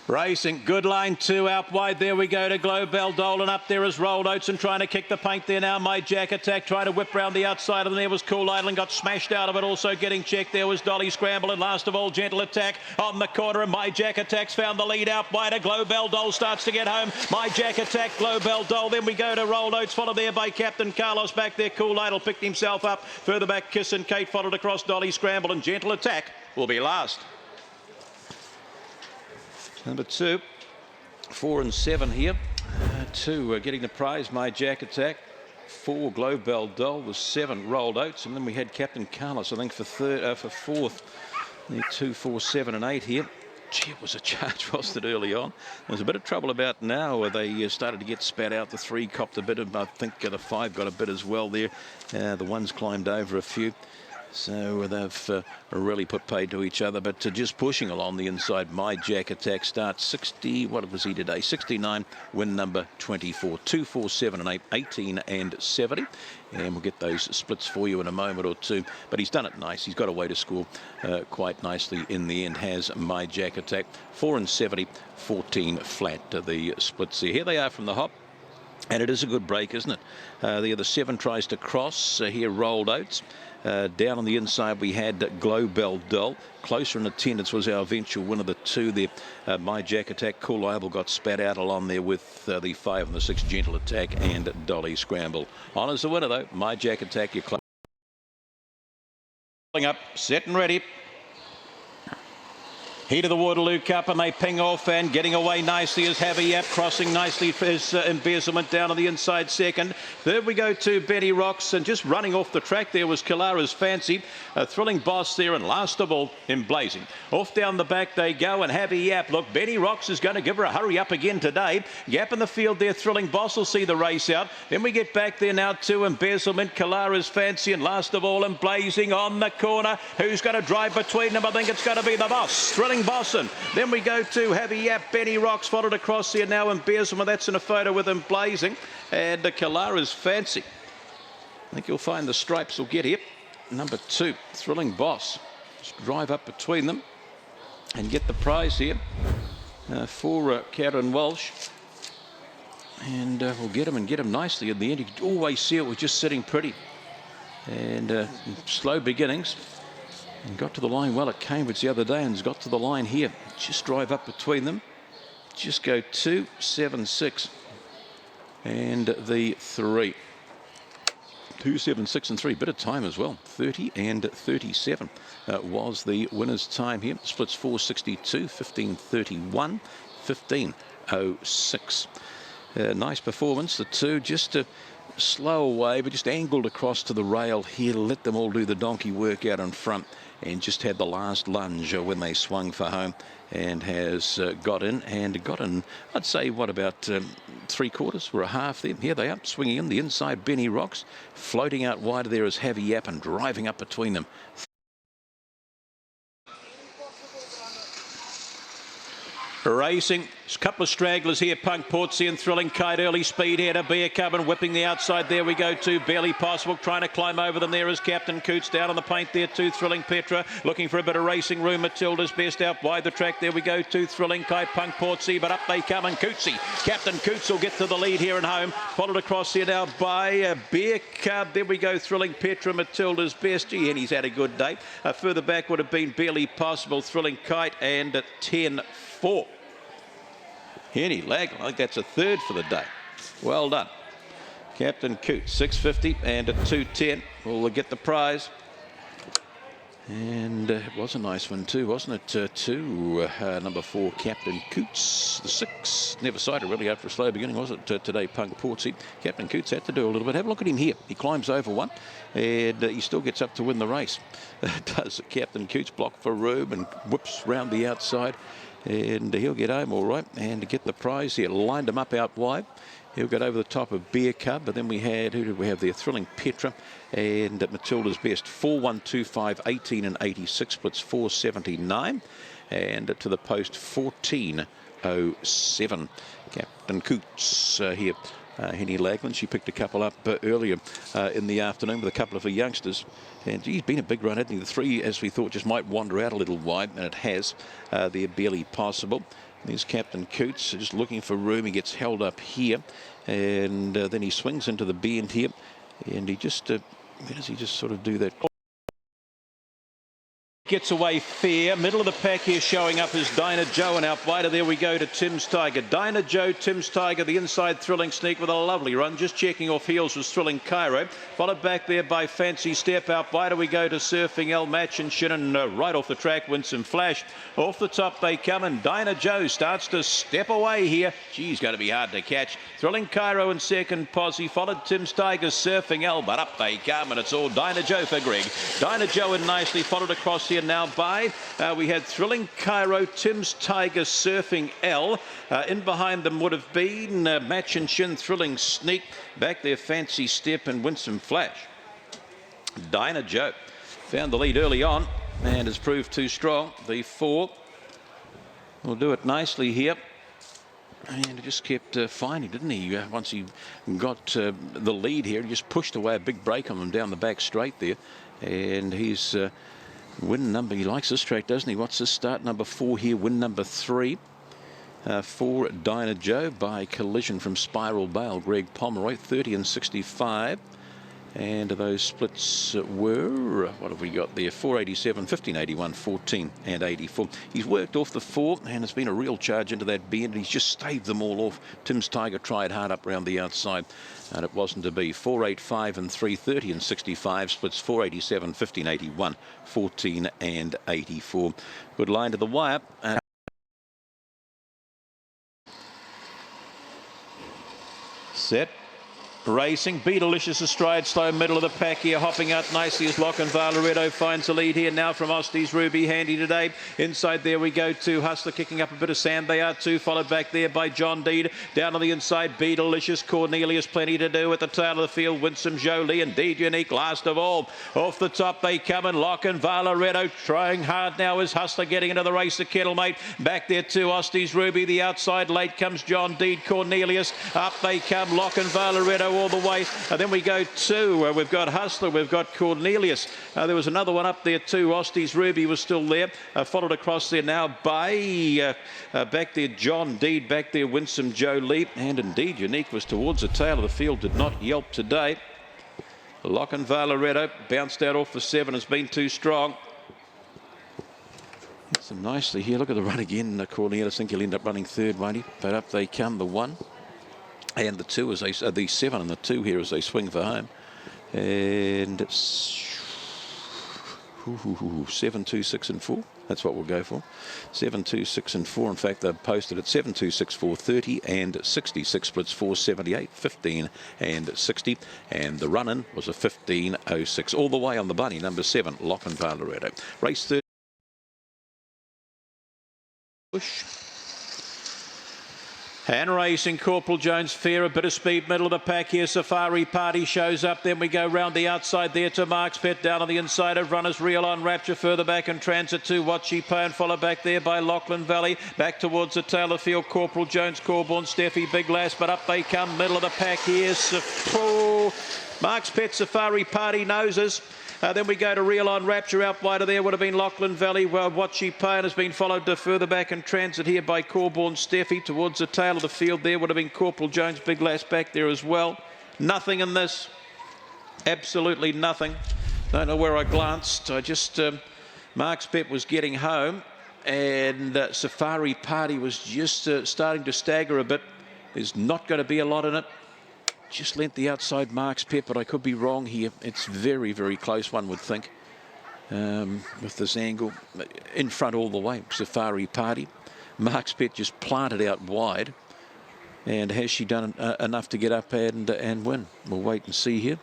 Racing, good line 2 out wide. There we go to Global Dolan. Up there is Rolled Oats and trying to kick the paint there now. My Jack Attack trying to whip round the outside of them. There was Cool Idol and got smashed out of it. Also getting checked. There was Dolly Scramble and last of all Gentle Attack on the corner. And My Jack Attack's found the lead out wide. Global Doll starts to get home. My Jack Attack, Global Doll. Then we go to Rolled Oats, followed there by Captain Carlos. Back there, Cool Idol picked himself up. Further back, Kiss and Kate followed across Dolly Scramble, and Gentle Attack will be last. Number 2. 4 and 7 here. 2 getting the prize, My Jack Attack. 4 Global Doll was 7 Rolled Oats, and then we had Captain Carlos, I think, for fourth. 2, 4, 7 and 8 here. Gee, it was a charge, wasn't it, early on? There's a bit of trouble about now. They started to get spat out. The 3 copped a bit of, I think the 5 got a bit as well there. The 1's climbed over a few. So they've really put paid to each other, but just pushing along the inside. My Jack Attack starts 60, what was he today? 69, win number 24. 2, 4, 7 and 8, 18 and 70. And we'll get those splits for you in a moment or two. But he's done it nice. He's got a way to score quite nicely in the end, has My Jack Attack. 4 and 70, 14 flat to the splits here. Here they are from the hop. And it is a good break, isn't it? The other 7 tries to cross. Here, Rolled Oats. Down on the inside, we had Global Doll. Closer in attendance was our eventual winner, the 2 there. My Jack Attack. Cool Idol got spat out along there with the 5 and the 6, Gentle Attack and Dolly Scramble. On as the winner, though, My Jack Attack. You're closing up, set and ready. Heat of the Waterloo Cup, and they ping off, and getting away nicely is Heavy Yap, crossing nicely for his embezzlement down on the inside second. Third we go to Benny Rocks, and just running off the track there was Kalara's Fancy, a Thrilling Boss there, and last of all Emblazing. Off down the back they go, and Heavy Yap, look, Benny Rocks is going to give her a hurry up again today. Yap in the field there, Thrilling Boss will see the race out. Then we get back there now to Embezzlement, Kalara's Fancy, and last of all Emblazing on the corner. Who's going to drive between them? I think it's going to be the Boss, Thrilling Boston. Then we go to Heavy Yap, Benny Rocks followed across here now, Embezzlement. That's in a photo with Emblazing, and Kalara's Fancy. I think you'll find the stripes will get here. Number 2, Thrilling Boss. Just drive up between them and get the prize here for Karen Walsh. And we'll get him nicely in the end. You could always see it was just sitting pretty. And slow beginnings. And got to the line well at Cambridge the other day, and has got to the line here. Just drive up between them. Just go 2, 7, 6. And the 3. 2, 7, 6 and 3. Bit of time as well. 30 and 37 was the winner's time here. Splits 4:62, 15:31, 15:06. Nice performance. The 2 just slow away, but just angled across to the rail here. Let them all do the donkey work out in front, and just had the last lunge when they swung for home, and has got in, I'd say, what, about 3/4 or a half there. Here they are, swinging in the inside. Benny Rocks floating out wide there is Heavy Yap, and driving up between them. Racing, a couple of stragglers here. Punk Portsea and Thrilling Kite, early speed here to Beer Cub, and whipping the outside. There we go to Barely Possible, trying to climb over them. There is Captain Coots down on the paint there to Thrilling Petra, looking for a bit of racing room. Matilda's best out wide the track. There we go to Thrilling Kite, Punk Portsea, but up they come, and Cootsy. Captain Coots will get to the lead here and home. Followed across here now by Beer Cub. There we go, Thrilling Petra, Matilda's best. Gee, and he's had a good day. Further back would have been Barely Possible, Thrilling Kite, and 10-4. Henny Lag, I think that's a 3rd for the day. Well done. Captain Coots, 6.50 and at 2.10. We'll get the prize. And it was a nice one too, wasn't it? Number 4, Captain Coots. The 6, never sighted really after a slow beginning, was it? Today, Punk Portsea. Captain Coots had to do a little bit. Have a look at him here. He climbs over one, and he still gets up to win the race. Does Captain Coots, block for room, and whips round the outside. And he'll get home all right and get the prize here. Lined him up out wide. He'll get over the top of Beer Cub, but then we had, who did we have there? Thrilling Petra and Matilda's best. 4-1-2-5, 18 and 86, splits 4.79, and to the post 14.07. Captain Coots here. Henny Lagland, she picked a couple up earlier in the afternoon with a couple of her youngsters. And he's been a big run, hasn't he? The 3, as we thought, just might wander out a little wide, and it has. They're Barely Possible. There's Captain Coots just looking for room. He gets held up here, and then he swings into the bend here, and he just where does he just sort of do that? Gets away fair. Middle of the pack here showing up is Dinah Joe, and out wider there we go to Tim's Tiger. Dinah Joe, Tim's Tiger, the inside Thrilling Sneak with a lovely run. Just checking off heels was Thrilling Cairo. Followed back there by Fancy Step. Out wider we go to Surfing El Match and Shannon right off the track. Winsome Flash. Off the top they come, and Dinah Joe starts to step away here. She's going to be hard to catch. Thrilling Cairo in second posse. Followed Tim's Tiger, Surfing El, but up they come, and it's all Dinah Joe for Greg. Dinah Joe in nicely, followed across here now by we had Thrilling Cairo, Tim's Tiger, Surfing L. In behind them would have been Match and Shin, Thrilling Sneak. Back there Fancy Step and Winsome Flash. Dinah Joe found the lead early on and has proved too strong. The 4 will do it nicely here. And he just kept finding, didn't he? Once he got the lead here, he just pushed away a big break on him down the back straight there. And he's win number, he likes this track, doesn't he? What's this start? Number 4 here, win number 3 for Dinah Joe by Collision from Spiral Bale. Greg Pomeroy, 30 and 65. And those splits were, what have we got there? 487, 1581, 14 and 84. He's worked off the 4 and it's been a real charge into that bend. He's just staved them all off. Tim's Tiger tried hard up around the outside and it wasn't to be. 485 and 330 and 65. Splits 487, 1581, 14 and 84. Good line to the wire. Set. Racing, Beatalicious astride, slow middle of the pack here, hopping out nicely as Lochinvar Loretto finds the lead here now from Osty's Ruby, handy today. Inside there we go to Hustler, kicking up a bit of sand, they are too, followed back there by John Deed. Down on the inside, Beatalicious, Cornelius, plenty to do at the tail of the field, Winsome Jolie, and Deed Unique last of all. Off the top they come, and Lochinvar Loretto trying hard now is Hustler getting into the race, the Kettlemate. Back there to Osty's Ruby, the outside late comes John Deed, Cornelius, up they come, Lochinvar Loretto all the way, and then we go to we've got Hustler, we've got Cornelius, there was another one up there too. Osty's Ruby was still there, followed across there now by back there John Deed, back there Winsome Jolie, and indeed Unique was towards the tail of the field, did not yelp today. Lochinvar Loretto bounced out off the 7, has been too strong. So nicely here, look at the run again. Cornelius, I think he'll end up running 3rd, won't he? But up they come, the 1 and the 2 as they the 7 and the 2 here as they swing for home, and it's 7, 2, 6 and 4. That's what we'll go for. 7, 2, 6 and 4. In fact, they've posted at 7, 2, 6, 4, 30 and 66. Splits 478, 15 and 60. And the run-in was a 15.06. All the way on the bunny, number 7, Lochinvar Loretto. Race 30. Push. Hand racing, Corporal Jones fair, a bit of speed, middle of the pack here. Safari Party shows up. Then we go round the outside there to Mark's Pet. Down on the inside of Runners, Real on Rapture. Further back in transit to Watchy Pone. Followed back there by Lachlan Valley. Back towards the tail of the field, Corporal Jones, Corborn, Steffi, Big Lass. But up they come, middle of the pack here. Mark's Pet, Safari Party noses. Then we go to Real on Rapture. Out wider there would have been Lachlan Valley. Watchy Pone has been followed to further back in transit here by Corborn Steffi. Towards the tail of the field there would have been Corporal Jones, Big Lass back there as well. Nothing in this. Absolutely nothing. Don't know where I glanced. I just, Mark's Pet was getting home and Safari Party was just starting to stagger a bit. There's not going to be a lot in it. Just lent the outside Mark's Pet, but I could be wrong here. It's very, very close, one would think, with this angle. In front all the way, Safari Party. Mark's Pet just planted out wide. And has she done enough to get up and win? We'll wait and see here.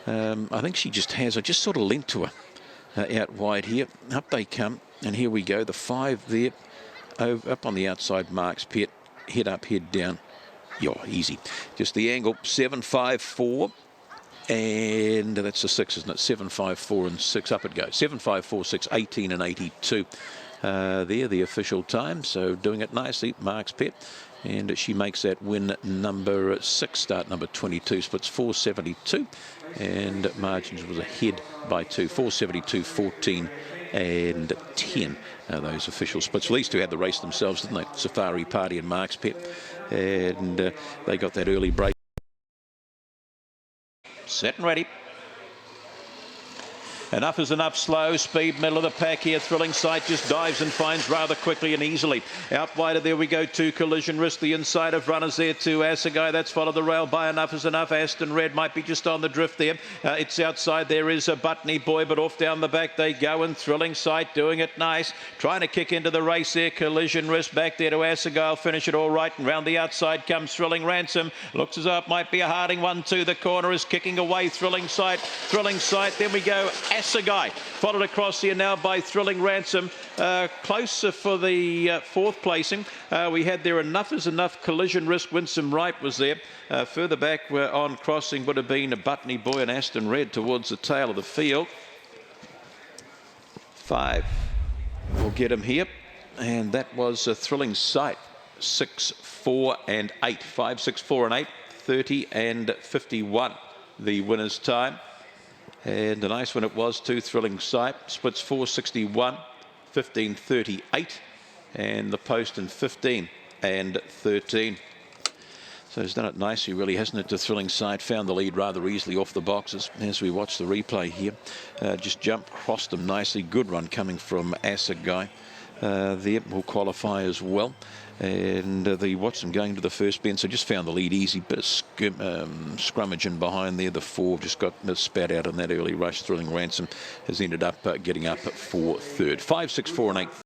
I think she just has. I just sort of lent to her out wide here. Up they come, and here we go. The 5 there, up on the outside, Mark's Pet. Head up, head down. Yeah, easy. Just the angle, 7, 5, 4. And that's a 6, isn't it? 7, 5, 4 and 6. Up it goes. 7, 5, 4, 6, 18 and 82. There, the official time. So doing it nicely, Mark's Pet. And she makes that win number 6, start number 22. Splits 472. And margins was ahead by 2. 472, 14 and 10. Those official splits. Well, these two had the race themselves, didn't they? Safari Party and Mark's Pet. And they got that early break. Set and ready. Enough is enough. Slow speed, middle of the pack here. Thrilling Sight just dives and finds rather quickly and easily. Out wider, there we go to Collision Risk. The inside of runners there to Assegai. That's followed the rail by Enough is Enough. Aston Red might be just on the drift there. It's outside. There is a Buttony Boy, but off down the back they go. And Thrilling Sight doing it nice. Trying to kick into the race there. Collision Risk back there to Assegai. I'll finish it all right. And round the outside comes Thrilling Ransom. Looks as though it might be a Harding one to the corner. Is kicking away Thrilling Sight. Thrilling Sight. Then we go Assegai, followed across here now by Thrilling Ransom, closer for the fourth placing. We had there Enough is Enough, Collision Risk, Winsome Right was there. Further back on crossing would have been a Buttony Boy and Aston Red towards the tail of the field. 5 will get him here, and that was a Thrilling Sight. 6, 4 and 8. 5, 6, 4 and 8. 30 and 51 the winner's time. And a nice one it was too. Thrilling Sight splits 4:61, 15:38, and the post in 15 and 13. So he's done it nicely, really, hasn't it? To Thrilling Sight, found the lead rather easily off the boxes as we watch the replay here. Just jumped, crossed them nicely. Good run coming from Assegai. There will qualify as well. And the Watson going to the first bend, so just found the lead easy. Bit of scrummage in behind there. The 4 just got spat out in that early rush. Thrilling Ransom has ended up getting up for third. 5, 6, 4 and 8.